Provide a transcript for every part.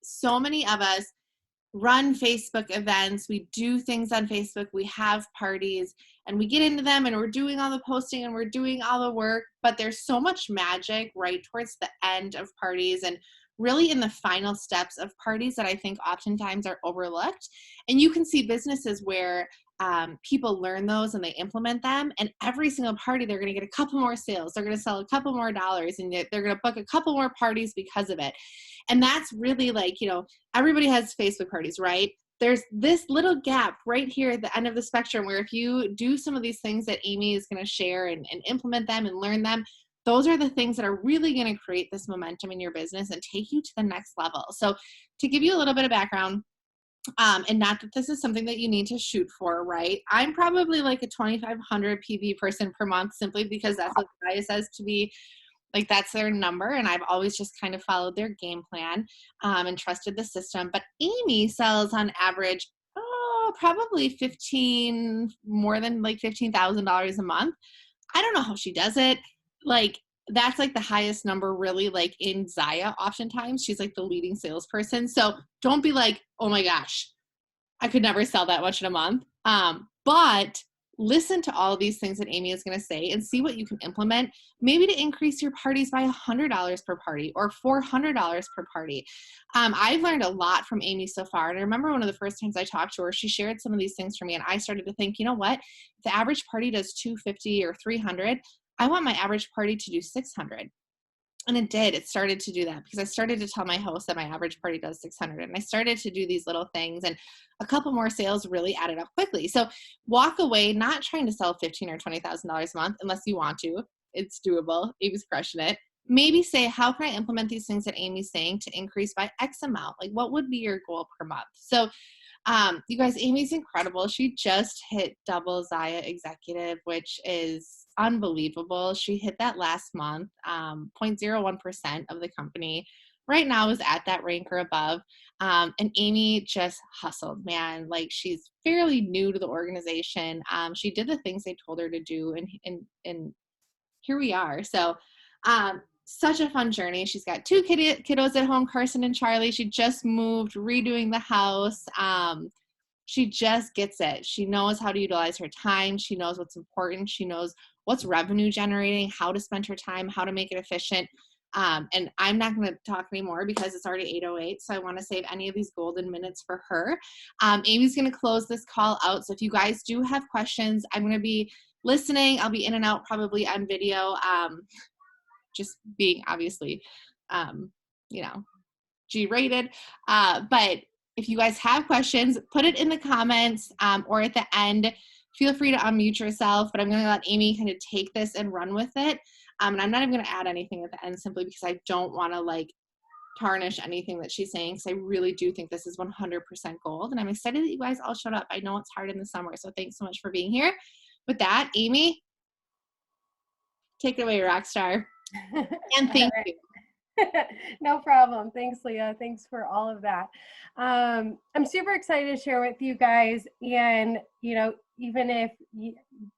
So many of us run Facebook events. We do things on Facebook. We have parties and we get into them and we're doing all the posting and we're doing all the work, but there's so much magic right towards the end of parties and really in the final steps of parties that I think oftentimes are overlooked. And you can see businesses where people learn those and they implement them, and every single party they're going to get a couple more sales, they're going to sell a couple more dollars, and they're going to book a couple more parties because of it. And that's really like, everybody has Facebook parties, right? There's this little gap right here at the end of the spectrum where if you do some of these things that Amy is going to share and implement them and learn them, those are the things that are really going to create this momentum in your business and take you to the next level. So to give you a little bit of background, and not that this is something that you need to shoot for, right? I'm probably like a 2,500 PV person per month simply because that's what Gaia says to be. Like that's their number, and I've always just kind of followed their game plan and trusted the system. But Amy sells on average, probably more than like $15,000 a month. I don't know how she does it. Like that's like the highest number really like in Zaya. Oftentimes she's like the leading salesperson. So don't be like, oh my gosh, I could never sell that much in a month. But listen to all of these things that Amy is going to say and see what you can implement, maybe to increase your parties by $100 per party or $400 per party. I've learned a lot from Amy so far. And I remember one of the first times I talked to her, she shared some of these things for me. And I started to think, you know what? If the average party does 250 or 300, I want my average party to do 600. And it did. It started to do that because I started to tell my host that my average party does 600. And I started to do these little things, and a couple more sales really added up quickly. So walk away not trying to sell $15,000 or $20,000 a month unless you want to. It's doable. Amy's crushing it. Maybe say, how can I implement these things that Amy's saying to increase by X amount? Like what would be your goal per month? So you guys, Amy's incredible. She just hit double Zaya executive, which is unbelievable. She hit that last month. 0.01% of the company right now is at that rank or above. And Amy just hustled, man. Like she's fairly new to the organization. She did the things they told her to do, and here we are. So such a fun journey. She's got two kiddos at home, Carson and Charlie. She just moved, redoing the house. She just gets it. She knows how to utilize her time. She knows what's important. She knows what's revenue generating, how to spend her time, how to make it efficient. And I'm not going to talk anymore because it's already 8:08. So I want to save any of these golden minutes for her. Amy's going to close this call out. So if you guys do have questions, I'm going to be listening. I'll be in and out probably on video. Just being obviously, G-rated. But if you guys have questions, put it in the comments or at the end. Feel free to unmute yourself, but I'm going to let Amy kind of take this and run with it. And I'm not even going to add anything at the end simply because I don't want to like tarnish anything that she's saying, because I really do think this is 100% gold. And I'm excited that you guys all showed up. I know it's hard in the summer, so thanks so much for being here. With that, Amy, take it away, rock star. And thank you. No problem. Thanks, Leah. Thanks for all of that. I'm super excited to share with you guys. And, even if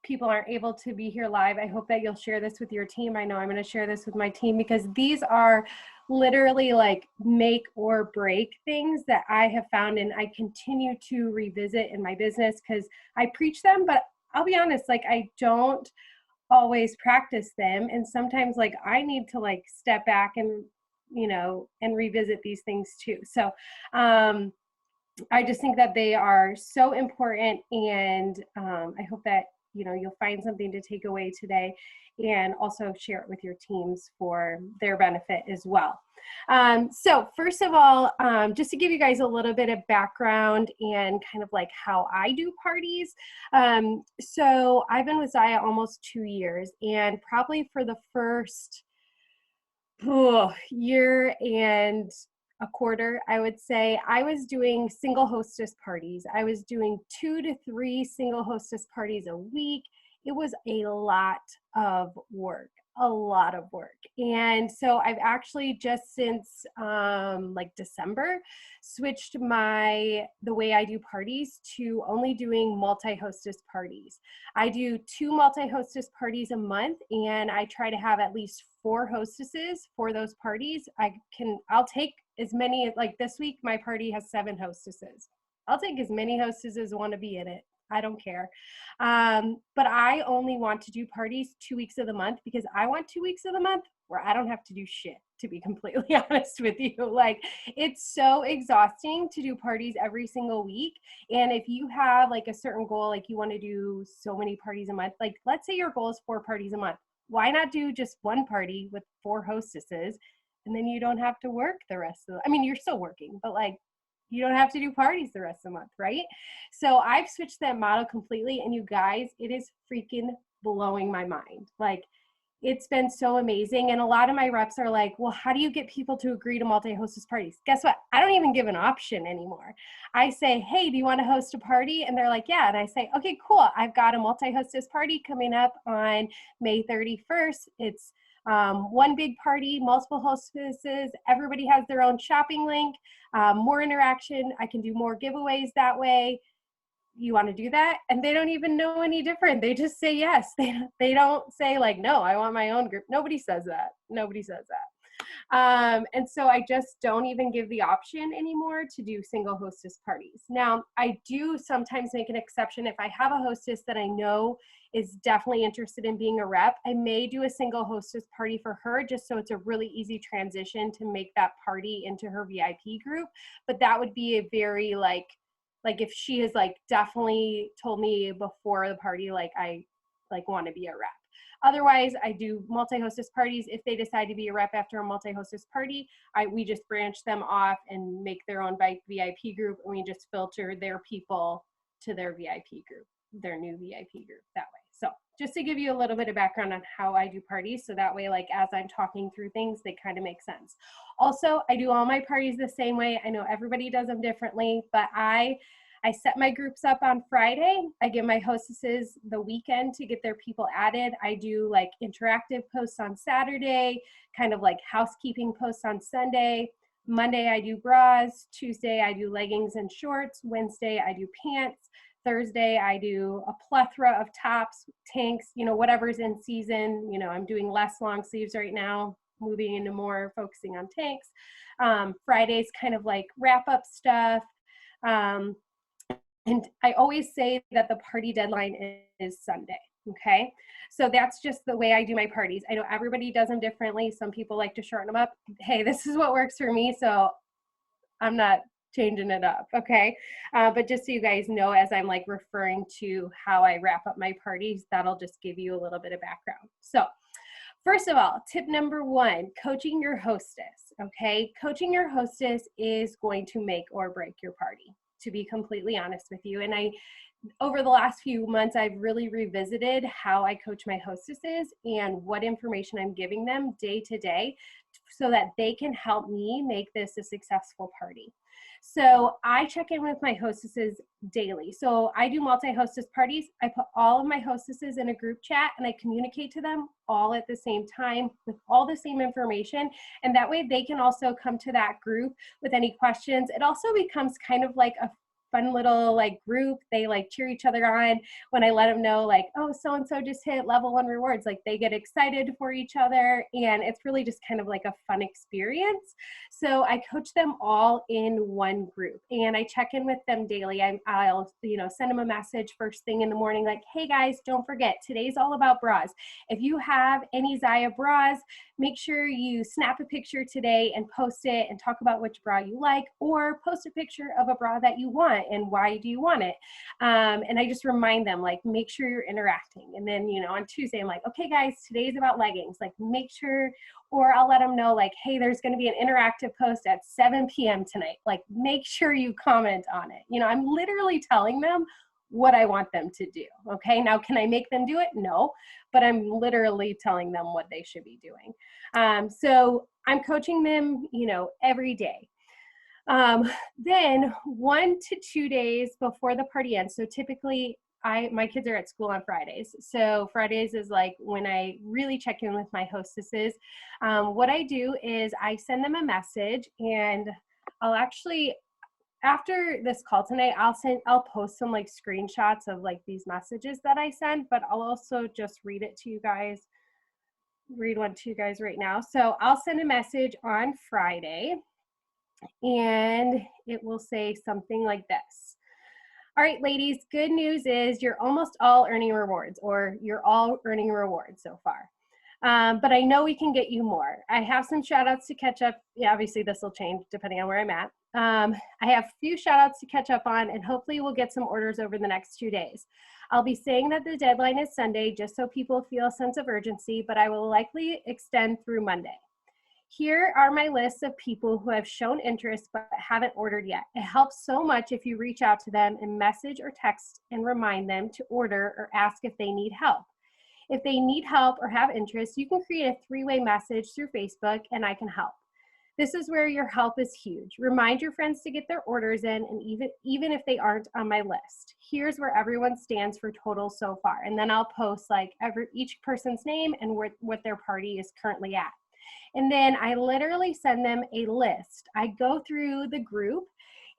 people aren't able to be here live, I hope that you'll share this with your team. I know I'm going to share this with my team because these are literally like make or break things that I have found and I continue to revisit in my business because I preach them, but I'll be honest, like I don't always practice them, and sometimes like I need to like step back and and revisit these things too. So I just think that they are so important, and I hope that you'll find something to take away today and also share it with your teams for their benefit as well. So first of all, just to give you guys a little bit of background and kind of like how I do parties. So I've been with Zaya almost 2 years, and probably for the first year and a quarter, I would say, I was doing single hostess parties. I was doing 2 to 3 single hostess parties a week. It was a lot of work. And so I've actually just since like December switched the way I do parties to only doing multi-hostess parties. I do 2 multi-hostess parties a month, and I try to have at least 4 hostesses for those parties. I'll take as many, like this week, my party has 7 hostesses. I'll take as many hostesses as want to be in it. I don't care. But I only want to do parties 2 weeks of the month because I want 2 weeks of the month where I don't have to do shit, to be completely honest with you. Like, it's so exhausting to do parties every single week. And if you have like a certain goal, like you want to do so many parties a month, like let's say your goal is 4 parties a month. Why not do just 1 party with 4 hostesses? And then you don't have to work the rest of the, I mean, you're still working, but like, you don't have to do parties the rest of the month, right? So I've switched that model completely. And you guys, it is freaking blowing my mind. Like, it's been so amazing. And a lot of my reps are like, well, how do you get people to agree to multi-hostess parties? Guess what? I don't even give an option anymore. I say, hey, do you want to host a party? And they're like, yeah. And I say, okay, cool. I've got a multi-hostess party coming up on May 31st. It's one big party, multiple hostesses. Everybody has their own shopping link, more interaction. I can do more giveaways that way. You want to do that? And they don't even know any different. They just say yes. They don't say like, no, I want my own group. Nobody says that. Nobody says that. And so I just don't even give the option anymore to do single hostess parties. Now, I do sometimes make an exception. If I have a hostess that I know is definitely interested in being a rep, I may do a single hostess party for her just so it's a really easy transition to make that party into her VIP group. But that would be a very like if she has like definitely told me before the party, like I like want to be a rep. Otherwise, I do multi-hostess parties. If they decide to be a rep after a multi-hostess party, we just branch them off and make their own VIP group, and we just filter their people to their VIP group, their new VIP group that way. So just to give you a little bit of background on how I do parties, so that way, like as I'm talking through things, they kind of make sense. Also, I do all my parties the same way. I know everybody does them differently, but I set my groups up on Friday. I give my hostesses the weekend to get their people added. I do like interactive posts on Saturday, kind of like housekeeping posts on Sunday. Monday, I do bras. Tuesday, I do leggings and shorts. Wednesday, I do pants. Thursday, I do a plethora of tops, tanks, you know, whatever's in season. You know, I'm doing less long sleeves right now, moving into more focusing on tanks. Friday's kind of like wrap up stuff. And I always say that the party deadline is Sunday, okay? So that's just the way I do my parties. I know everybody does them differently. Some people like to shorten them up. Hey, this is what works for me, so I'm not changing it up, okay? But just so you guys know, as I'm like referring to how I wrap up my parties, that'll just give you a little bit of background. So first of all, tip number 1, coaching your hostess, okay? Coaching your hostess is going to make or break your party, to be completely honest with you. And over the last few months, I've really revisited how I coach my hostesses and what information I'm giving them day to day so that they can help me make this a successful party. So I check in with my hostesses daily. So I do multi-hostess parties. I put all of my hostesses in a group chat and I communicate to them all at the same time with all the same information. And that way they can also come to that group with any questions. It also becomes kind of like a fun little like group. They like cheer each other on when I let them know like, oh, so-and-so just hit level 1 rewards. Like they get excited for each other. And it's really just kind of like a fun experience. So I coach them all in one group and I check in with them daily. I'll, you know, send them a message first thing in the morning, like, hey guys, don't forget, today's all about bras. If you have any Zaya bras, make sure you snap a picture today and post it and talk about which bra you like, or post a picture of a bra that you want and why do you want it. And I just remind them, like, make sure you're interacting. And then, you know, on Tuesday, I'm like, okay guys, today's about leggings. Like make sure, or I'll let them know like, hey, there's going to be an interactive post at 7 p.m. tonight. Like make sure you comment on it. You know, I'm literally telling them what I want them to do. Okay. Now, can I make them do it? No, but I'm literally telling them what they should be doing. So I'm coaching them, you know, every day. Then 1 to 2 days before the party ends. So typically my kids are at school on Fridays. So Fridays is like when I really check in with my hostesses. What I do is I send them a message and I'll actually, after this call tonight, I'll post some like screenshots of like these messages that I send, but I'll also just read one to you guys right now. So I'll send a message on Friday And it will say something like this. All right, ladies, good news is you're almost all earning rewards, or you're all earning rewards so far. But I know we can get you more. I have some shout outs to catch up. Yeah, obviously this will change depending on where I'm at. I have a few shout outs to catch up on, and hopefully we'll get some orders over the next 2 days. I'll be saying that the deadline is Sunday just so people feel a sense of urgency, but I will likely extend through Monday. Here are my lists of people who have shown interest but haven't ordered yet. It helps so much if you reach out to them and message or text and remind them to order or ask if they need help. If they need help or have interest, you can create a 3-way message through Facebook and I can help. This is where your help is huge. Remind your friends to get their orders in, and even if they aren't on my list. Here's where everyone stands for total so far. And then I'll post like each person's name and what their party is currently at. And then I literally send them a list. I go through the group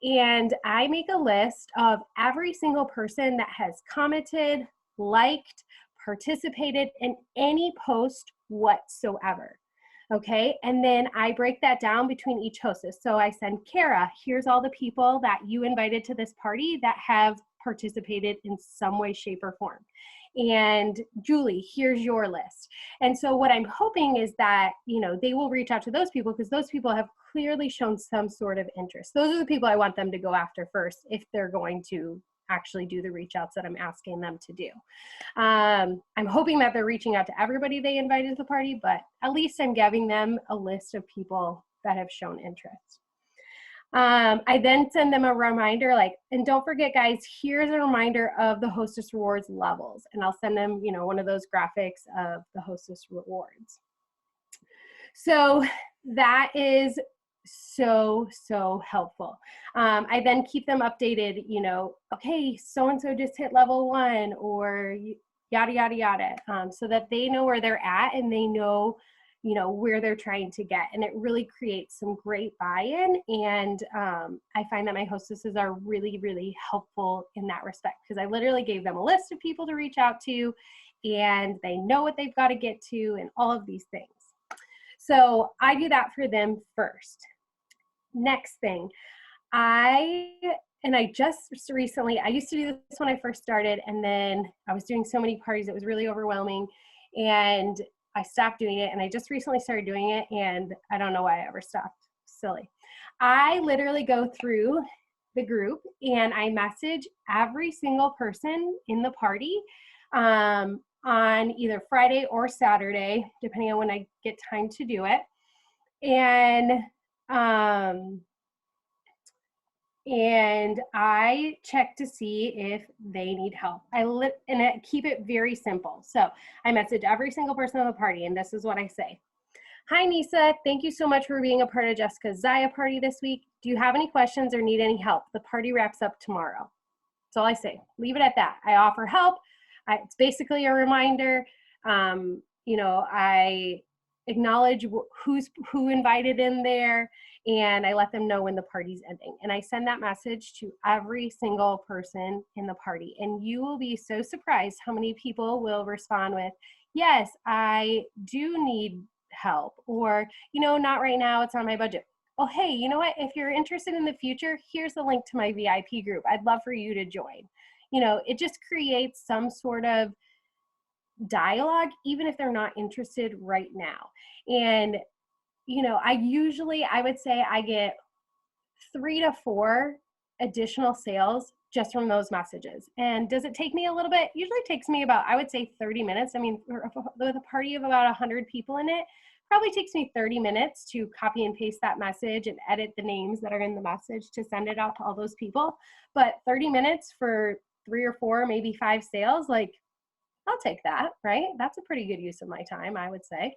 and I make a list of every single person that has commented, liked, participated in any post whatsoever. Okay, and then I break that down between each hostess. So I send Kara, here's all the people that you invited to this party that have participated in some way, shape, or form. And Julie, here's your list. And so what I'm hoping is that, you know, they will reach out to those people because those people have clearly shown some sort of interest. Those are the people I want them to go after first if they're going to actually do the reach outs that I'm asking them to do. I'm hoping that they're reaching out to everybody they invited to the party, but at least I'm giving them a list of people that have shown interest. I then send them a reminder like, and don't forget guys, here's a reminder of the Hostess Rewards levels. And I'll send them, you know, one of those graphics of the Hostess Rewards. So that is so helpful. I then keep them updated, you know, okay, so-and-so just hit level 1 or yada, yada, yada, so that they know where they're at and they know, you know, where they're trying to get. And it really creates some great buy-in. And I find that my hostesses are really helpful in that respect because I literally gave them a list of people to reach out to and they know what they've got to get to and all of these things. So I do that for them first. Next thing, I just recently, I used to do this when I first started, and then I was doing so many parties, it was really overwhelming, and I stopped doing it, and I just recently started doing it, and I don't know why I ever stopped. Silly. I literally go through the group, and I message every single person in the party on either Friday or Saturday, depending on when I get time to do it. And I check to see if they need help. I keep it very simple. So I message every single person on the party, and this is what I say. Hi, Nisa. Thank you so much for being a part of Jessica's Zaya party this week. Do you have any questions or need any help? The party wraps up tomorrow. That's all I say. Leave it at that. I offer help. It's basically a reminder. You know, I acknowledge who invited in there, and I let them know when the party's ending. And I send that message to every single person in the party. And you will be so surprised how many people will respond with, yes, I do need help, or, you know, not right now, it's on my budget. Oh, hey, you know what? If you're interested in the future, here's the link to my VIP group. I'd love for you to join. You know, it just creates some sort of dialogue, even if they're not interested right now. And, you know, I would say I get 3 to 4 additional sales just from those messages. And does it take me a little bit? Usually it takes me about, I would say 30 minutes. I mean, with a party of about 100 people in it, probably takes me 30 minutes to copy and paste that message and edit the names that are in the message to send it out to all those people. But 30 minutes for 3 or 4, maybe 5 sales, like, I'll take that, right? That's a pretty good use of my time, I would say.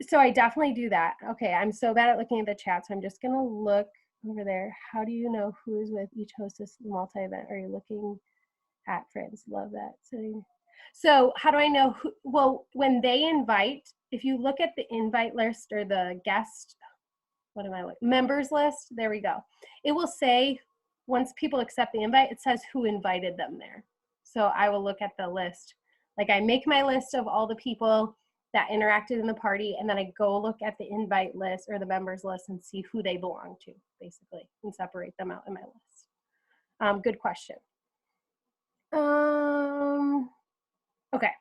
So I definitely do that. Okay, I'm so bad at looking at the chat, so I'm just gonna look over there. How do you know who is with each hostess multi-event? Are you looking at friends? Love that. So how do I know who? Well, when they invite, if you look at the invite list or the guest, members list, there we go. It will say, once people accept the invite, it says who invited them there. So I will look at the list. Like I make my list of all the people that interacted in the party, and then I go look at the invite list or the members list and see who they belong to, basically, and separate them out in my list. Good question. Okay,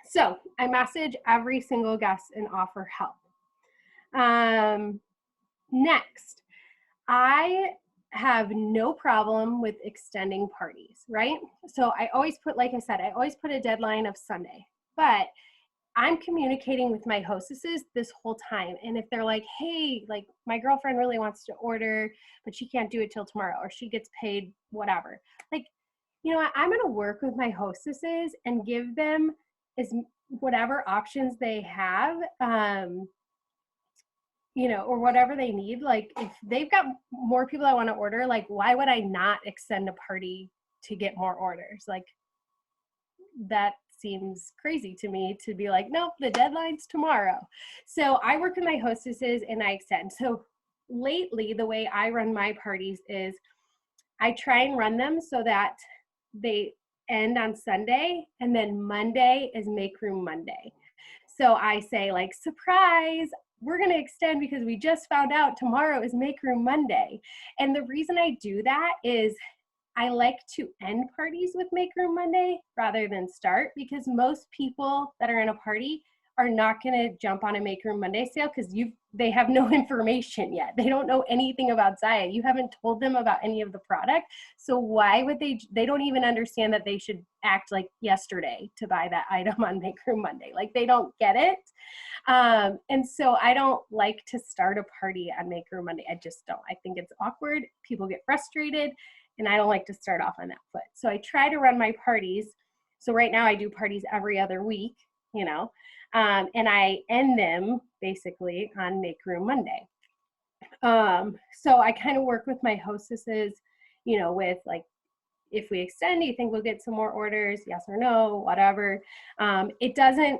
so I message every single guest and offer help. Next, I have no problem with extending parties, right? So I always put, like I said, I always put a deadline of Sunday, but I'm communicating with my hostesses this whole time. And if they're like, hey, like my girlfriend really wants to order, but she can't do it till tomorrow, or she gets paid whatever, like, you know what, I'm going to work with my hostesses and give them whatever options they have, you know, or whatever they need. Like if they've got more people that want to order, like why would I not extend a party to get more orders? Like that seems crazy to me to be like, nope, the deadline's tomorrow. So I work with my hostesses and I extend. So lately, the way I run my parties is I try and run them so that they end on Sunday, and then Monday is Make Room Monday. So I say like, surprise, we're going to extend because we just found out tomorrow is Make Room Monday. And the reason I do that is I like to end parties with Make Room Monday rather than start, because most people that are in a party are not going to jump on a Make Room Monday sale because they have no information yet. They don't know anything about Zaya. You haven't told them about any of the product. So why would they don't even understand that they should act like yesterday to buy that item on Make Room Monday. Like they don't get it. And so I don't like to start a party on Make Room Monday. I just don't. I think it's awkward. People get frustrated, and I don't like to start off on that foot. So I try to run my parties. So right now I do parties every other week, you know, and I end them basically on Make Room Monday. So I kind of work with my hostesses, you know, with like, if we extend, do you think we'll get some more orders? Yes or no, whatever. It doesn't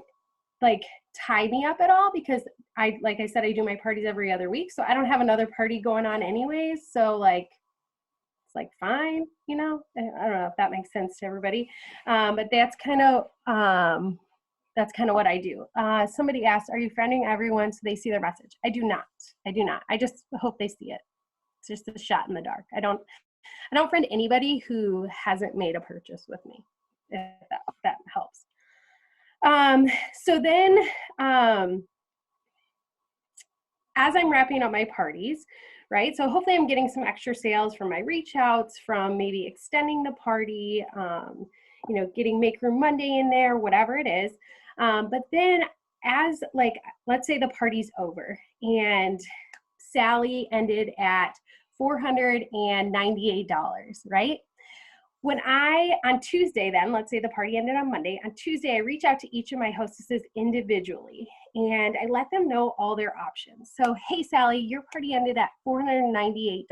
like tie me up at all because like I said, I do my parties every other week. So I don't have another party going on anyways. So like, it's like, fine, you know, I don't know if that makes sense to everybody. But that's kind of what I do. Somebody asked, are you friending everyone so they see their message? I do not. I just hope they see it. It's just a shot in the dark. I don't friend anybody who hasn't made a purchase with me, if that helps. So then, as I'm wrapping up my parties, right? So hopefully I'm getting some extra sales from my reach outs, from maybe extending the party, you know, getting Make Room Monday in there, whatever it is. But then as like, let's say the party's over and Sally ended at $498, right? When on Tuesday then, let's say the party ended on Monday, on Tuesday I reach out to each of my hostesses individually and I let them know all their options. So, hey Sally, your party ended at $498.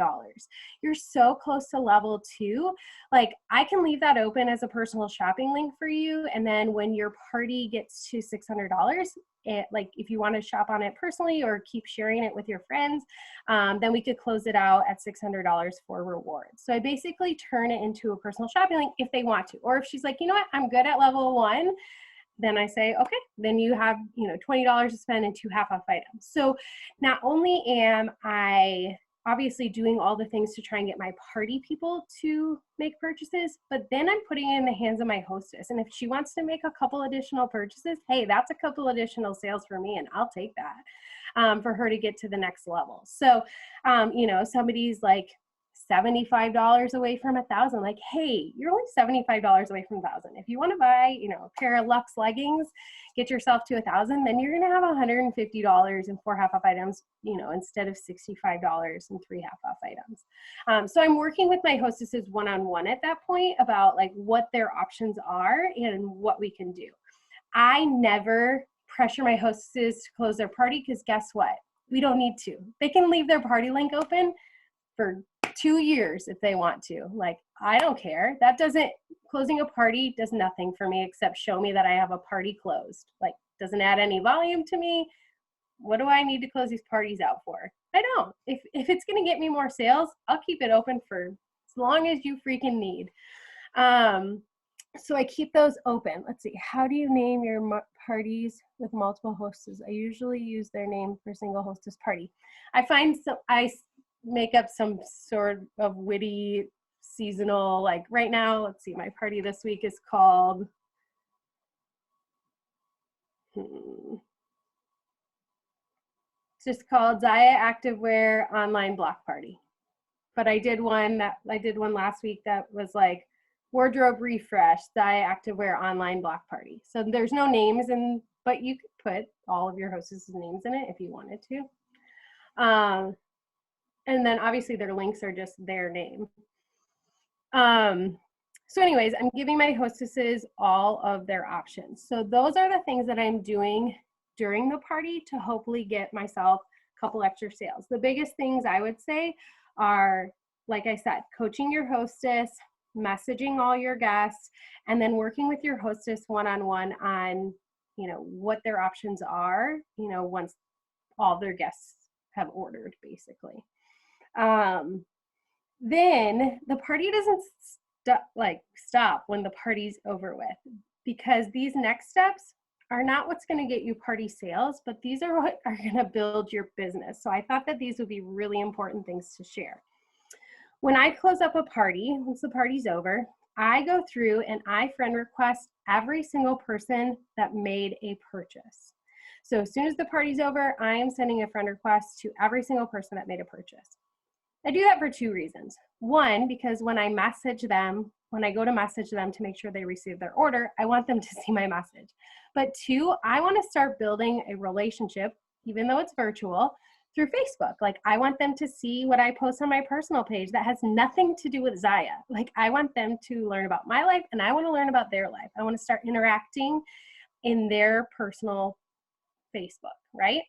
You're so close to level 2. Like I can leave that open as a personal shopping link for you. And then when your party gets to $600, like if you want to shop on it personally or keep sharing it with your friends, then we could close it out at $600 for rewards. So I basically turn it into a personal shopping link if they want to, or if she's like, you know what, I'm good at level 1, then I say, okay, then you have, you know, $20 to spend and 2 half-off items. So not only am I obviously doing all the things to try and get my party people to make purchases, but then I'm putting it in the hands of my hostess. And if she wants to make a couple additional purchases, hey, that's a couple additional sales for me and I'll take that for her to get to the next level. So, you know, somebody's like $75 away from $1,000, like, hey, you're only $75 away from $1,000. If you want to buy, you know, a pair of Luxe leggings, get yourself to $1,000, then you're going to have $150 in 4 half-off items, you know, instead of $65 in 3 half-off items. So I'm working with my hostesses one-on-one at that point about like what their options are and what we can do. I never pressure my hostesses to close their party because guess what? We don't need to. They can leave their party link open for 2 years if they want to. Like, I don't care. Closing a party does nothing for me except show me that I have a party closed. Like, doesn't add any volume to me. What do I need to close these parties out for? I don't. If it's going to get me more sales, I'll keep it open for as long as you freaking need. So I keep those open. Let's see. How do you name your parties with multiple hostess. I usually use their name for single hostess party. I find make up some sort of witty seasonal, like right now, let's see, my party this week is called, it's just called Zaya Activewear Online Block Party. But I did one last week that was like wardrobe refresh, Zaya Activewear Online Block Party. So there's no names but you could put all of your hostess' names in it if you wanted to. And then obviously their links are just their name. So anyways, I'm giving my hostesses all of their options. So those are the things that I'm doing during the party to hopefully get myself a couple extra sales. The biggest things I would say are, like I said, coaching your hostess, messaging all your guests, and then working with your hostess one-on-one on, you know, what their options are, you know, once all their guests have ordered, basically. Then the party doesn't stop when the party's over with, because these next steps are not what's going to get you party sales, but these are what are going to build your business. So I thought that these would be really important things to share. When I close up a party, once the party's over, I go through and I friend request every single person that made a purchase. So as soon as the party's over, I am sending a friend request to every single person that made a purchase. I do that for two reasons. One, because when I message them, when I go to message them to make sure they receive their order, I want them to see my message. But two, I want to start building a relationship, even though it's virtual, through Facebook. Like, I want them to see what I post on my personal page that has nothing to do with Zaya. Like, I want them to learn about my life, and I want to learn about their life. I want to start interacting in their personal Facebook, right?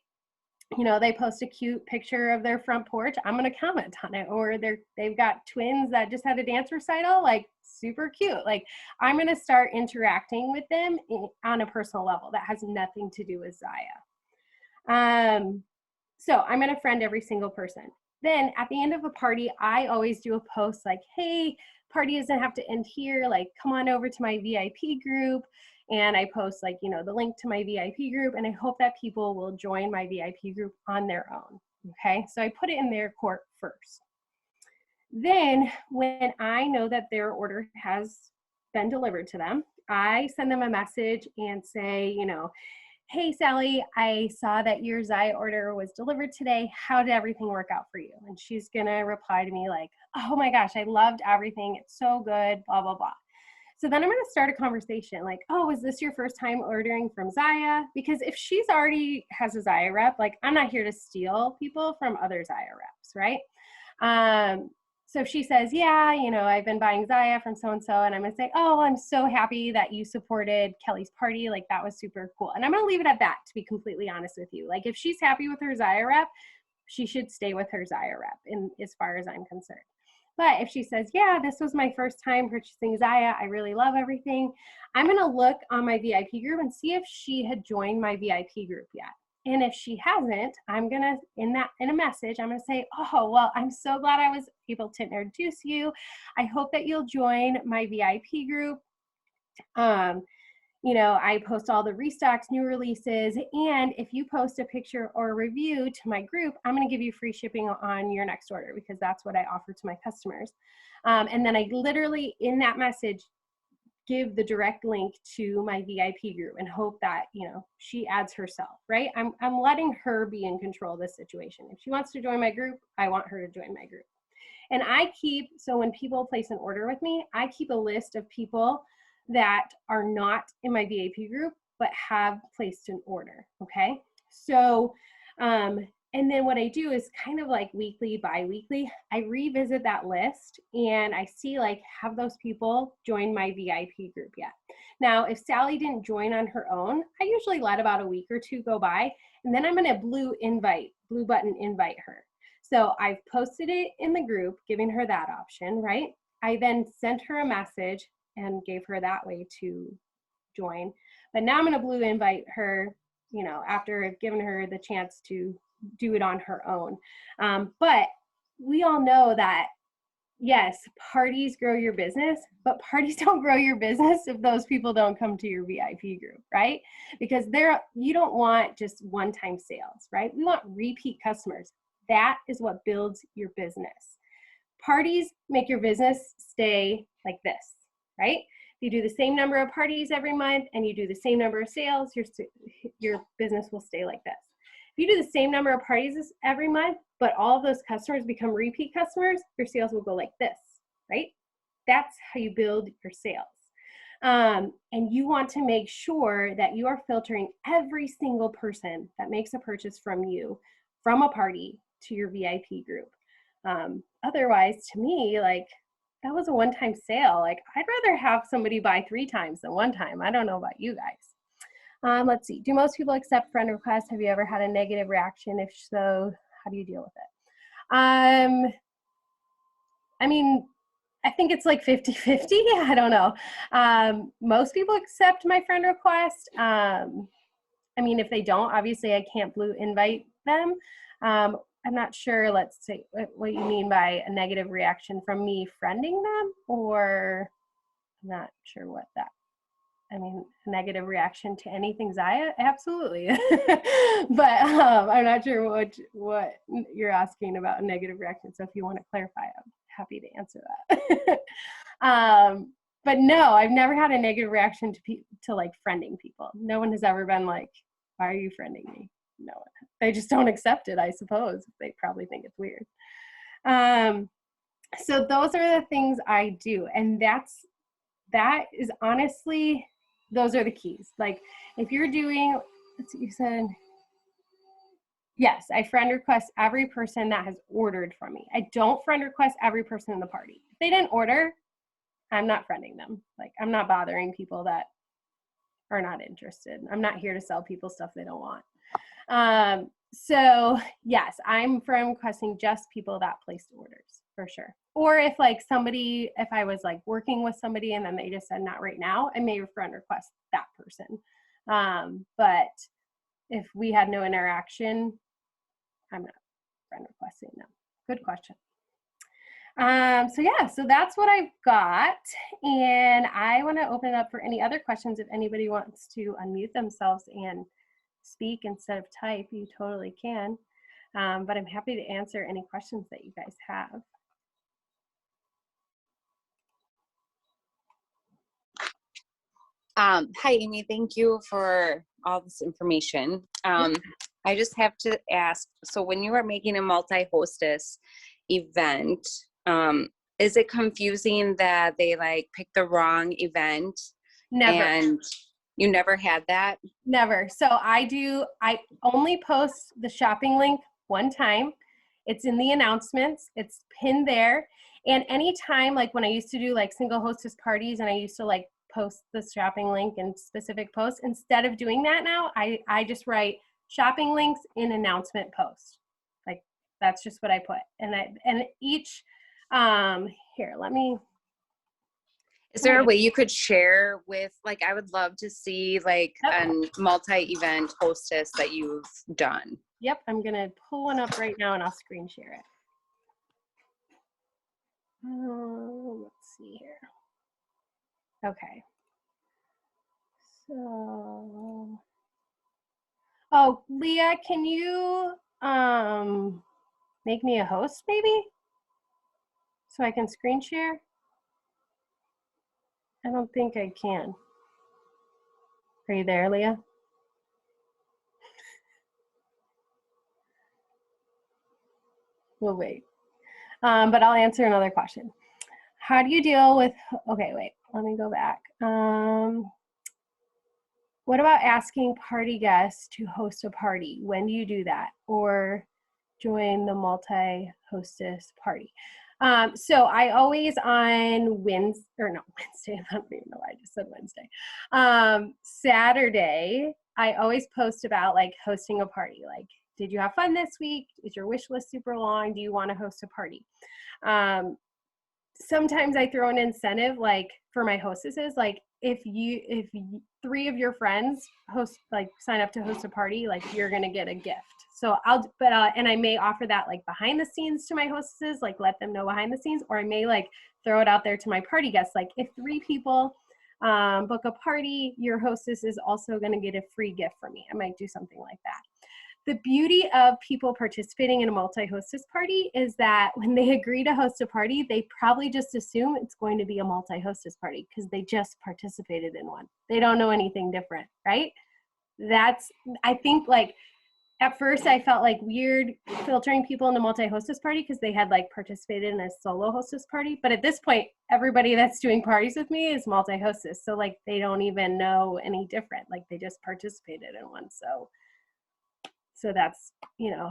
You know, they post a cute picture of their front porch, I'm going to comment on it. Or they've got twins that just had a dance recital, like super cute. Like, I'm going to start interacting with them on a personal level that has nothing to do with Zaya. So I'm going to friend every single person. Then at the end of a party, I always do a post like, hey, party doesn't have to end here. Like, come on over to my VIP group. And I post, like, you know, the link to my VIP group, and I hope that people will join my VIP group on their own. Okay, so I put it in their court first. Then when I know that their order has been delivered to them, I send them a message and say, you know, hey, Sally, I saw that your Zaya order was delivered today. How did everything work out for you? And she's going to reply to me like, oh my gosh, I loved everything. It's so good, blah, blah, blah. So then I'm going to start a conversation like, oh, is this your first time ordering from Zaya? Because if she's already has a Zaya rep, like, I'm not here to steal people from other Zaya reps, right? So if she says, yeah, you know, I've been buying Zaya from so-and-so, and I'm going to say, oh, I'm so happy that you supported Kelly's party. Like, that was super cool. And I'm going to leave it at that, to be completely honest with you. Like, if she's happy with her Zaya rep, she should stay with her Zaya rep, as far as I'm concerned. But if she says, yeah, this was my first time purchasing Zaya, I really love everything, I'm going to look on my VIP group and see if she had joined my VIP group yet. And if she hasn't, I'm going to, in a message, I'm going to say, oh, well, I'm so glad I was able to introduce you. I hope that you'll join my VIP group. You know, I post all the restocks, new releases, and if you post a picture or a review to my group, I'm going to give you free shipping on your next order, because that's what I offer to my customers. And then I literally, in that message, give the direct link to my VIP group and hope that, you know, she adds herself, right? I'm letting her be in control of this situation. If she wants to join my group, I want her to join my group. And so when people place an order with me, I keep a list of people that are not in my VIP group, but have placed an order, okay? So, and then what I do is kind of like weekly, bi-weekly, I revisit that list and I see, like, have those people joined my VIP group yet? Now, if Sally didn't join on her own, I usually let about a week or two go by, and then I'm gonna blue button invite her. So I've posted it in the group, giving her that option, right? I then sent her a message and gave her that way to join. But now I'm going to blue invite her, you know, after I've given her the chance to do it on her own. But we all know that yes, parties grow your business, but parties don't grow your business if those people don't come to your VIP group, right? Because you don't want just one-time sales, right? We want repeat customers. That is what builds your business. Parties make your business stay like this, right? If you do the same number of parties every month and you do the same number of sales, your business will stay like this. If you do the same number of parties every month, but all of those customers become repeat customers, your sales will go like this, right? That's how you build your sales. And you want to make sure that you are filtering every single person that makes a purchase from you, from a party to your VIP group. Otherwise, to me, like, that was a one-time sale. Like, I'd rather have somebody buy 3 times than 1 time. I don't know about you guys. Let's see. Do most people accept friend requests? Have you ever had a negative reaction? If so, how do you deal with it? I mean, I think it's like 50-50. I don't know. Most people accept my friend request. I mean, if they don't, obviously I can't blue invite them. I'm not sure, let's say, what you mean by a negative reaction from me friending them, or I'm not sure what that, I mean, a negative reaction to anything Zaya? Absolutely. But I'm not sure what you're asking about a negative reaction. So if you want to clarify, I'm happy to answer that. But no, I've never had a negative reaction to like friending people. No one has ever been like, why are you friending me? No one. They just don't accept it, I suppose. They probably think it's weird. So those are the things I do. And that is honestly, those are the keys. Like, if you're doing, let's see, you said, yes, I friend request every person that has ordered from me. I don't friend request every person in the party. If they didn't order, I'm not friending them. Like, I'm not bothering people that are not interested. I'm not here to sell people stuff they don't want. So yes, I'm friend requesting just people that placed orders, for sure. Or if I was like working with somebody and then they just said not right now, I may friend request that person. But if we had no interaction, I'm not friend requesting them. Good question. So yeah, so that's what I've got. And I want to open it up for any other questions. If anybody wants to unmute themselves and speak instead of type, you totally can. But I'm happy to answer any questions that you guys have. Hi, Amy. Thank you for all this information. I just have to ask, so when you are making a multi-hostess event, is it confusing that they like pick the wrong event? Never. And you never had that? Never. So I only post the shopping link one time. It's in the announcements. It's pinned there. And anytime, like when I used to do like single hostess parties and I used to like post the shopping link in specific posts, instead of doing that now, I just write shopping links in announcement post. Like, that's just what I put. And each, here, let me. Is there a way you could share with, like, I would love to see like a multi-event hostess that you've done. Yep, I'm gonna pull one up right now and I'll screen share it. Let's see here. Okay. So, oh, Leah, can you make me a host maybe? So I can screen share? I don't think I can. Are you there, Leah? We'll wait. But I'll answer another question. How do you deal with, okay, wait, let me go back. What about asking party guests to host a party? When do you do that? Or join the multi-hostess party? So I always on Wednesday, or no, Wednesday, I don't even know why I just said Wednesday. Saturday, I always post about like hosting a party. Like, did you have fun this week? Is your wish list super long? Do you want to host a party? Sometimes I throw an incentive like for my hostesses, like three of your friends sign up to host a party, like you're going to get a gift. So and I may offer that like behind the scenes to my hostesses, like let them know behind the scenes, or I may like throw it out there to my party guests. Like if 3 people book a party, your hostess is also going to get a free gift from me. I might do something like that. The beauty of people participating in a multi-hostess party is that when they agree to host a party, they probably just assume it's going to be a multi-hostess party because they just participated in one. They don't know anything different, right? I think like at first I felt like weird filtering people into multi-hostess party because they had like participated in a solo hostess party. But at this point, everybody that's doing parties with me is multi-hostess. So like they don't even know any different. Like they just participated in one. So that's,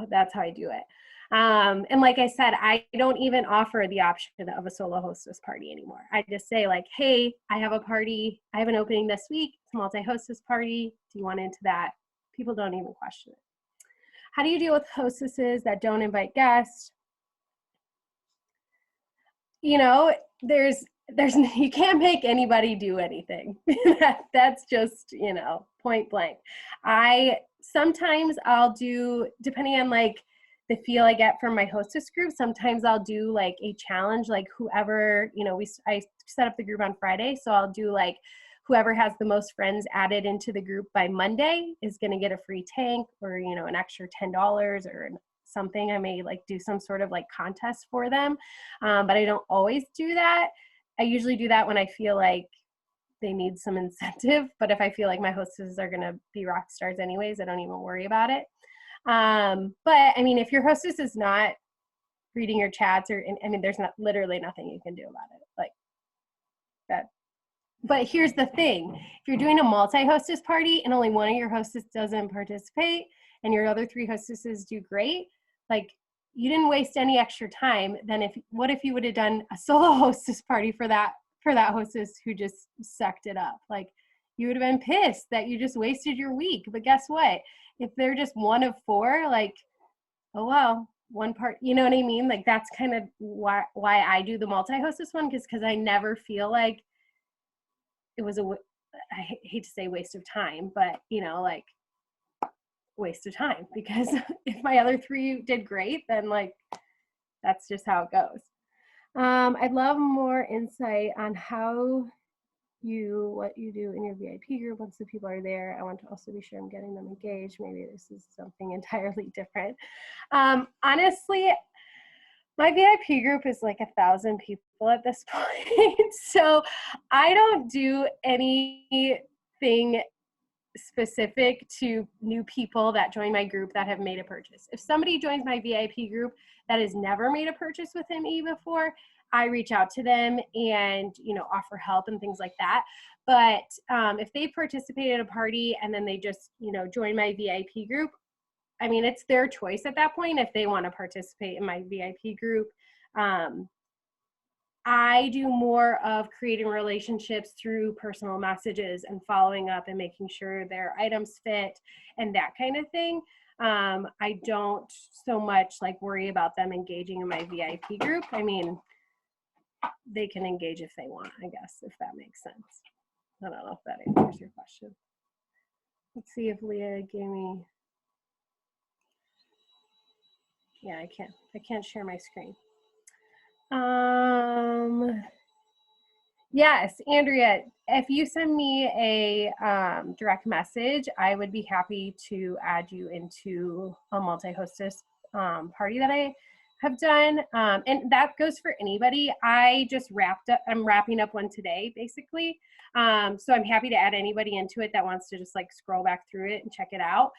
that's how I do it. And like I said, I don't even offer the option of a solo hostess party anymore. I just say like, hey, I have a party. I have an opening this week. It's a multi-hostess party. Do you want into that? People don't even question it. How do you deal with hostesses that don't invite guests? There's you can't make anybody do anything. That's just, point blank. Sometimes I'll do, depending on like the feel I get from my hostess group, sometimes I'll do like a challenge, like whoever, I set up the group on Friday. So I'll do like whoever has the most friends added into the group by Monday is going to get a free tank or, an extra $10 or something. I may like do some sort of like contest for them. But I don't always do that. I usually do that when I feel like they need some incentive. But if I feel like my hostesses are going to be rock stars anyways, I don't even worry about it. But I mean, if your hostess is not reading your chats there's literally nothing you can do about it. Like that. But here's the thing. If you're doing a multi-hostess party and only one of your hostess doesn't participate and your other 3 hostesses do great, like you didn't waste any extra time. Then what if you would have done a solo hostess party for that hostess who just sucked it up? Like you would have been pissed that you just wasted your week. But guess what? If they're just one of 4, like, oh well, one part, you know what I mean? Like that's kind of why I do the multi-hostess one, because I never feel like it was I hate to say waste of time, but like waste of time, because if my other 3 did great, then like that's just how it goes. I'd love more insight on what you do in your VIP group once the people are there. I want to also be sure I'm getting them engaged. Maybe this is something entirely different. Honestly, my VIP group is like 1,000 people at this point. So I don't do anything specific to new people that join my group that have made a purchase. If somebody joins my VIP group that has never made a purchase with me before, I reach out to them and, offer help and things like that. But if they participate at a party and then they just, join my VIP group, I mean, it's their choice at that point if they want to participate in my VIP group. I do more of creating relationships through personal messages and following up and making sure their items fit and that kind of thing. I don't so much like worry about them engaging in my VIP group. I mean, they can engage if they want, I guess, if that makes sense. I don't know if that answers your question. Let's see if Leah gave me. Yeah, I can't share my screen. Yes, Andrea, if you send me a direct message, I would be happy to add you into a multi-hostess party that I have done. And that goes for anybody. I'm wrapping up one today, basically. So I'm happy to add anybody into it that wants to just like scroll back through it and check it out,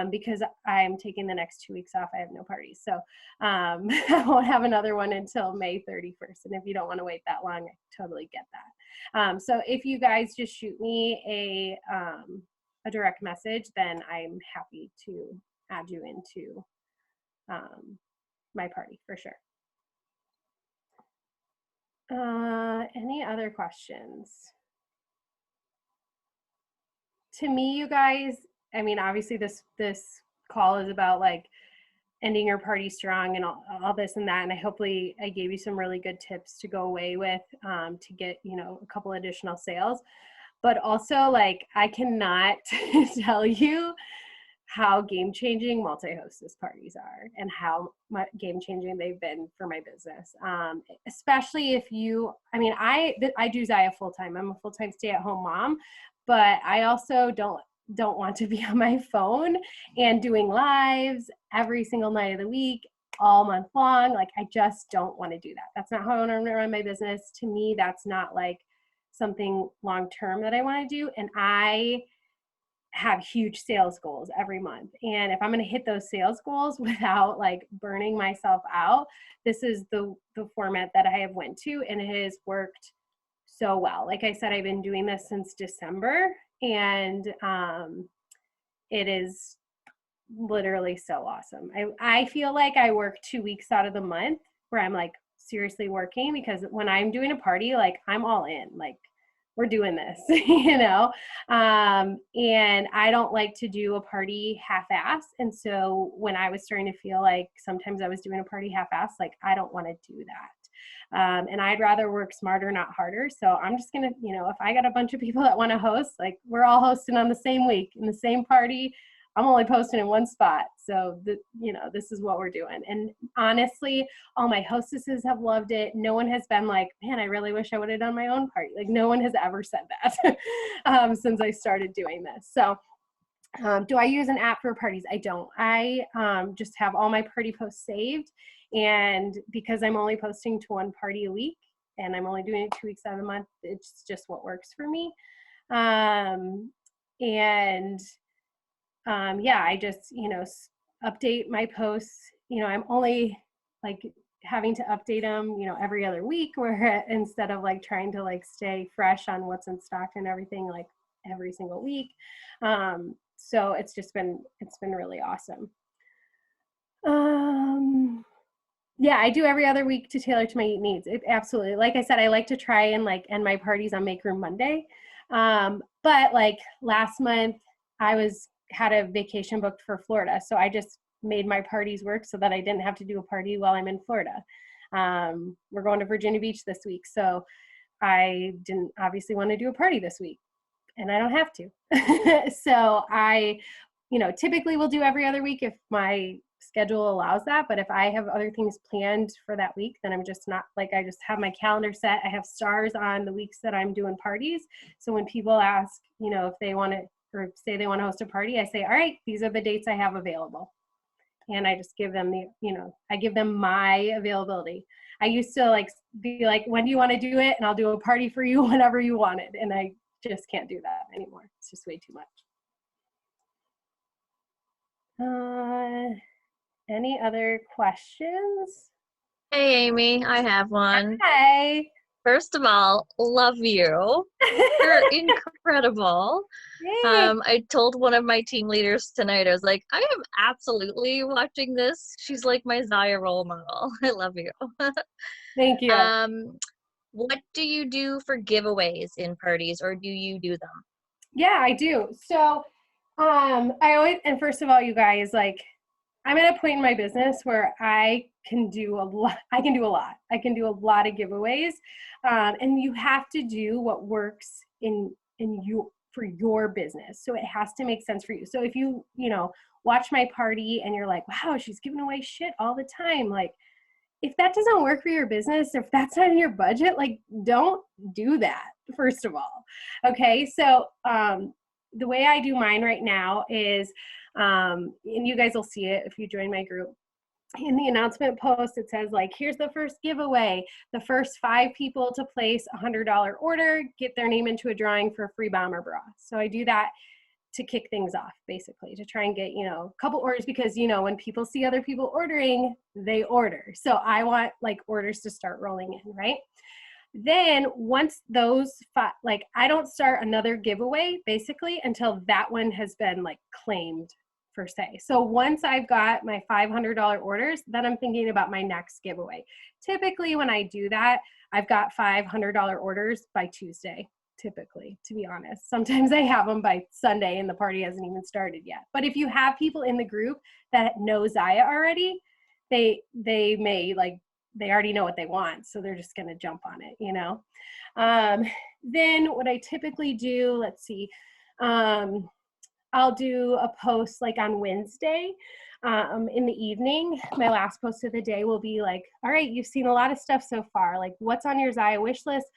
because I'm taking the next 2 weeks off. I have no parties. So I won't have another one until May 31st. And if you don't want to wait that long, I totally get that. So if you guys just shoot me a direct message, then I'm happy to add you into my party for sure. Any other questions? To me, you guys, I mean, obviously this call is about like ending your party strong and all this and that. And hopefully I gave you some really good tips to go away with to get, a couple additional sales. but also like I cannot tell you how game-changing multi-hostess parties are and how game-changing they've been for my business. Especially if you, I mean, I do Zaya full-time. I'm a full-time stay-at-home mom, but I also don't want to be on my phone and doing lives every single night of the week, all month long. Like, I just don't want to do that. That's not how I want to run my business. To me, that's not like something long-term that I want to do. And I have huge sales goals every month. And if I'm going to hit those sales goals without like burning myself out, this is the format that I have went to, and it has worked so well. Like I said, I've been doing this since December, and it is literally so awesome. I feel like I work 2 weeks out of the month where I'm like seriously working, because when I'm doing a party, like I'm all in, like we're doing this, you know? And I don't like to do a party half-ass. And so when I was starting to feel like sometimes I was doing a party half-ass, like I don't want to do that. And I'd rather work smarter, not harder. So I'm just going to, you know, if I got a bunch of people that want to host, like we're all hosting on the same week in the same party, I'm only posting in one spot. So, you know, this is what we're doing. And honestly, all my hostesses have loved it. No one has been like, man, I really wish I would have done my own party. Like, no one has ever said that since I started doing this. So do I use an app for parties? I don't. I just have all my party posts saved. And because I'm only posting to one party a week and I'm only doing it 2 weeks out of the month, it's just what works for me. Yeah, I just, you know, update my posts. You know, I'm only like having to update them, you know, every other week, where instead of like trying to like stay fresh on what's in stock and everything like every single week. So it's been really awesome. Yeah, I do every other week to tailor to my needs. Absolutely. Like I said, I like to try and like end my parties on Make Room Monday. But like last month I had a vacation booked for Florida. So I just made my parties work so that I didn't have to do a party while I'm in Florida. We're going to Virginia Beach this week. So I didn't obviously want to do a party this week, and I don't have to. So I, you know, typically will do every other week if my schedule allows that. But if I have other things planned for that week, then I'm just not like, I just have my calendar set. I have stars on the weeks that I'm doing parties. So when people ask, you know, if they want to, or say they want to host a party, I say, all right, these are the dates I have available. And I just give them I give them my availability. I used to like be like, when do you want to do it? And I'll do a party for you whenever you want it. And I just can't do that anymore. It's just way too much. Any other questions? Hey, Amy, I have one. Hi. First of all, love you. You're incredible. I told one of my team leaders tonight, I was like, I am absolutely watching this. She's like my Zaya role model. I love you. Thank you. What do you do for giveaways in parties, or do you do them? Yeah, I do. So and first of all, you guys, like, I'm at a point in my business where I can do a lot. I can do a lot of giveaways. And you have to do what works for your business. So it has to make sense for you. So if you watch my party and you're like, wow, she's giving away shit all the time. Like, if that doesn't work for your business, if that's not in your budget, like, don't do that, first of all. Okay. So, the way I do mine right now is, and you guys will see it if you join my group. In the announcement post, it says like, here's the first giveaway. The first 5 people to place a $100 order get their name into a drawing for a free bomber bra. So I do that to kick things off, basically, to try and get, a couple orders, because, when people see other people ordering, they order. So I want like orders to start rolling in, right? Then once those, I don't start another giveaway basically until that one has been like claimed, per se. So once I've got my $500 orders, then I'm thinking about my next giveaway. Typically when I do that, I've got $500 orders by Tuesday, typically, to be honest. Sometimes I have them by Sunday and the party hasn't even started yet. But if you have people in the group that know Zaya already, they may, like, they already know what they want, so they're just going to jump on it, then what I typically do, let's see, I'll do a post like on Wednesday in the evening. My last post of the day will be like, all right, you've seen a lot of stuff so far. Like, what's on your Zaya wish list?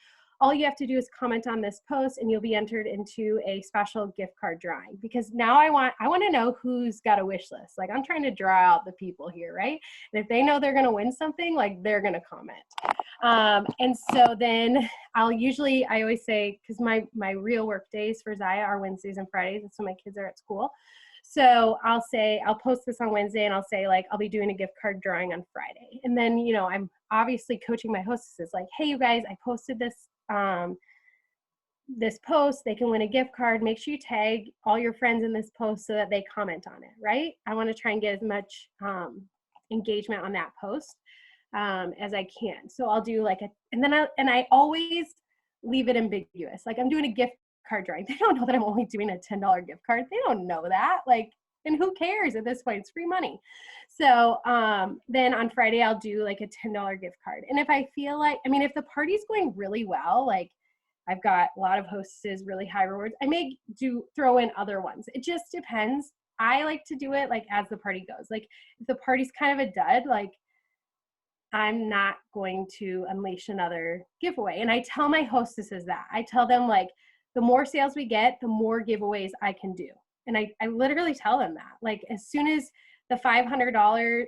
All you have to do is comment on this post and you'll be entered into a special gift card drawing, because now I want to know who's got a wish list. Like, I'm trying to draw out the people here, right? And if they know they're going to win something, like, they're going to comment. And so then I always say, because my real work days for Zaya are Wednesdays and Fridays, and so my kids are at school. So I'll post this on Wednesday and I'll say, like, I'll be doing a gift card drawing on Friday. And then, you know, I'm obviously coaching my hostesses like, hey, you guys, I posted this post, they can win a gift card. Make sure you tag all your friends in this post so that they comment on it, right? I want to try and get as much engagement on that post as I can. So I'll do like and I always leave it ambiguous. Like, I'm doing a gift card drawing. They don't know that I'm only doing a $10 gift card. They don't know that. Like, and who cares at this point? It's free money. So then on Friday, I'll do like a $10 gift card. And if I feel like, I mean, if the party's going really well, like I've got a lot of hostesses, really high rewards, I may throw in other ones. It just depends. I like to do it like as the party goes. Like, if the party's kind of a dud, like, I'm not going to unleash another giveaway. And I tell my hostesses that. I tell them, like, the more sales we get, the more giveaways I can do. And I literally tell them that. Like, as soon as the $500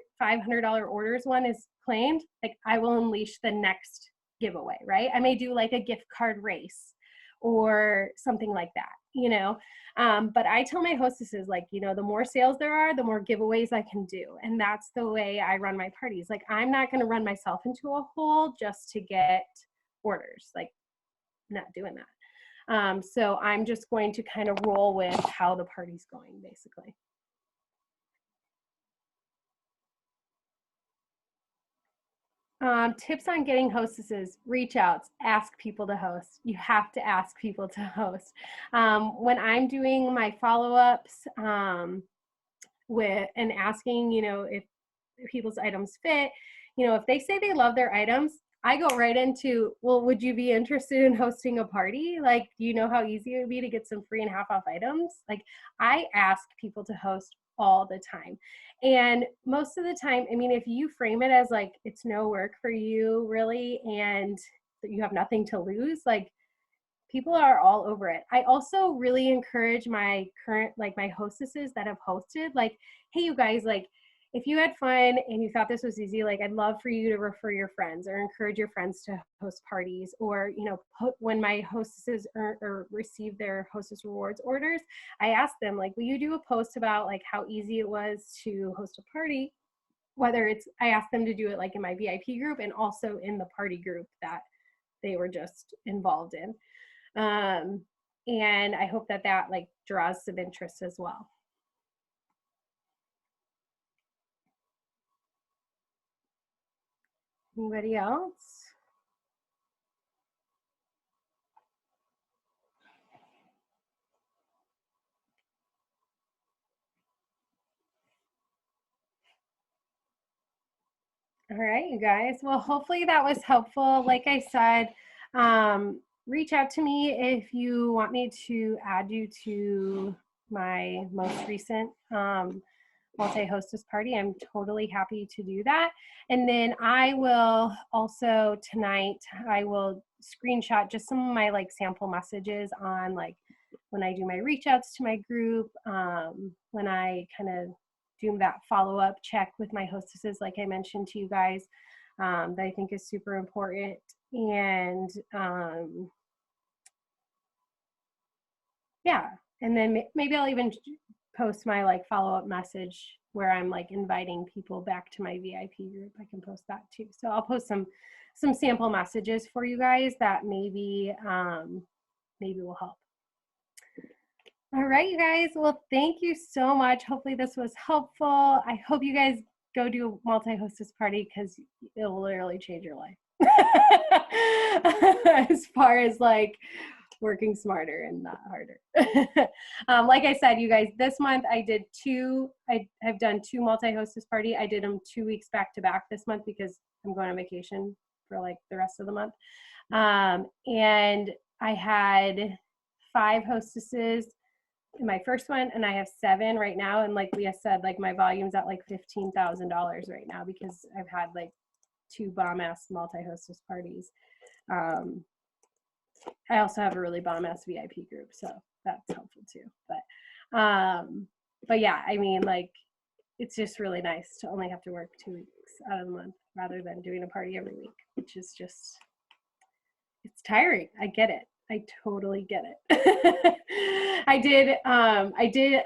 orders one is claimed, like, I will unleash the next giveaway, right? I may do like a gift card race or something like that, you know? But I tell my hostesses, like, you know, the more sales there are, the more giveaways I can do. And that's the way I run my parties. Like, I'm not going to run myself into a hole just to get orders. Like, not doing that. So I'm just going to kind of roll with how the party's going, basically. Tips on getting hostesses: reach outs, ask people to host. You have to ask people to host. When I'm doing my follow-ups and asking, you know, if people's items fit, you know, if they say they love their items, I go right into, well, would you be interested in hosting a party? Like, do you know how easy it would be to get some free and half off items? Like, I ask people to host all the time. And most of the time, I mean, if you frame it as like, it's no work for you really, and you have nothing to lose, like, people are all over it. I also really encourage my hostesses that have hosted, like, hey, you guys, like, if you had fun and you thought this was easy, like, I'd love for you to refer your friends or encourage your friends to host parties. Or, you know, when my hostesses or receive their hostess rewards orders, I ask them, like, will you do a post about like how easy it was to host a party? Whether it's, I ask them to do it like in my VIP group and also in the party group that they were just involved in. And I hope that like draws some interest as well. Anybody else? All right, you guys. Well, hopefully that was helpful. Like I said, reach out to me if you want me to add you to my most recent multi-hostess party. I'm totally happy to do that. And then I will also tonight, I will screenshot just some of my like sample messages on like when I do my reach outs to my group, when I kind of do that follow-up check with my hostesses, like I mentioned to you guys, that I think is super important. And yeah, and then maybe I'll even post my like follow-up message where I'm like inviting people back to my VIP group. I can post that too. So I'll post some sample messages for you guys that maybe will help. All right, you guys. Well, thank you so much. Hopefully this was helpful. I hope you guys go do a multi-hostess party because it will literally change your life. As far as like working smarter and not harder. Like I said, you guys, this month I did I've done 2 multi-hostess party. I did them 2 weeks back to back this month because I'm going on vacation for like the rest of the month. And I had 5 hostesses in my first one, and I have 7 right now. And like Leah said, like my volume's at like $15,000 right now because I've had like 2 bomb-ass multi-hostess parties. I also have a really bomb-ass VIP group, so that's helpful too. But yeah, I mean, like, it's just really nice to only have to work 2 weeks out of the month rather than doing a party every week, which is just, it's tiring. I get it. I totally get it. I did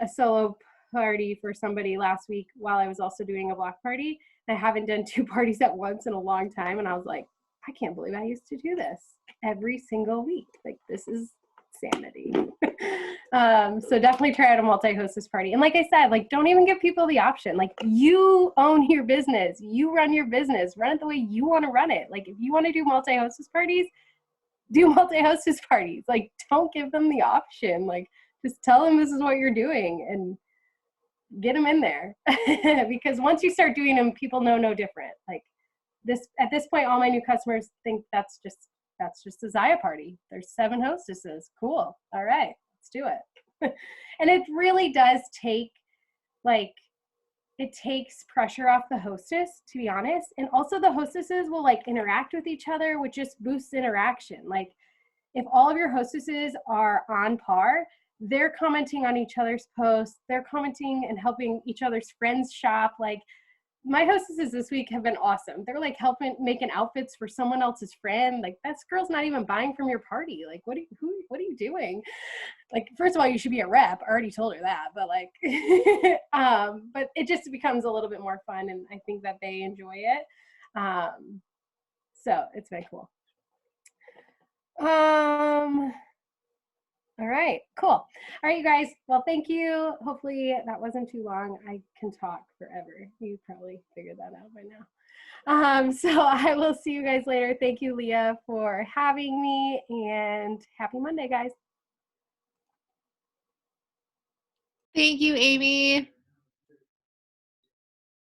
a solo party for somebody last week while I was also doing a block party. I haven't done 2 parties at once in a long time, and I was like, I can't believe I used to do this every single week. Like, this is sanity. So definitely try out a multi-hostess party. And like I said, like, don't even give people the option. Like, you own your business. You run your business. Run it the way you want to run it. Like, if you want to do multi-hostess parties, do multi-hostess parties. Like, don't give them the option. Like, just tell them this is what you're doing and get them in there. Because once you start doing them, people know no different. Like, this, at this point, all my new customers think that's just a Zaya party. There's 7 hostesses. Cool. All right, let's do it. And it really does take, like, it takes pressure off the hostess, to be honest. And also the hostesses will like interact with each other, which just boosts interaction. Like, if all of your hostesses are on par, they're commenting on each other's posts, they're commenting and helping each other's friends shop. Like, my hostesses this week have been awesome. They're like helping making outfits for someone else's friend. Like, this girl's not even buying from your party. Like, what are you doing? Like, first of all, you should be a rep. I already told her that, but like, but it just becomes a little bit more fun, and I think that they enjoy it. So it's been cool. All right, cool. All right, you guys. Well, thank you. Hopefully that wasn't too long. I can talk forever. You probably figured that out by now. So I will see you guys later. Thank you, Leah, for having me, and happy Monday, guys. Thank you, Amy.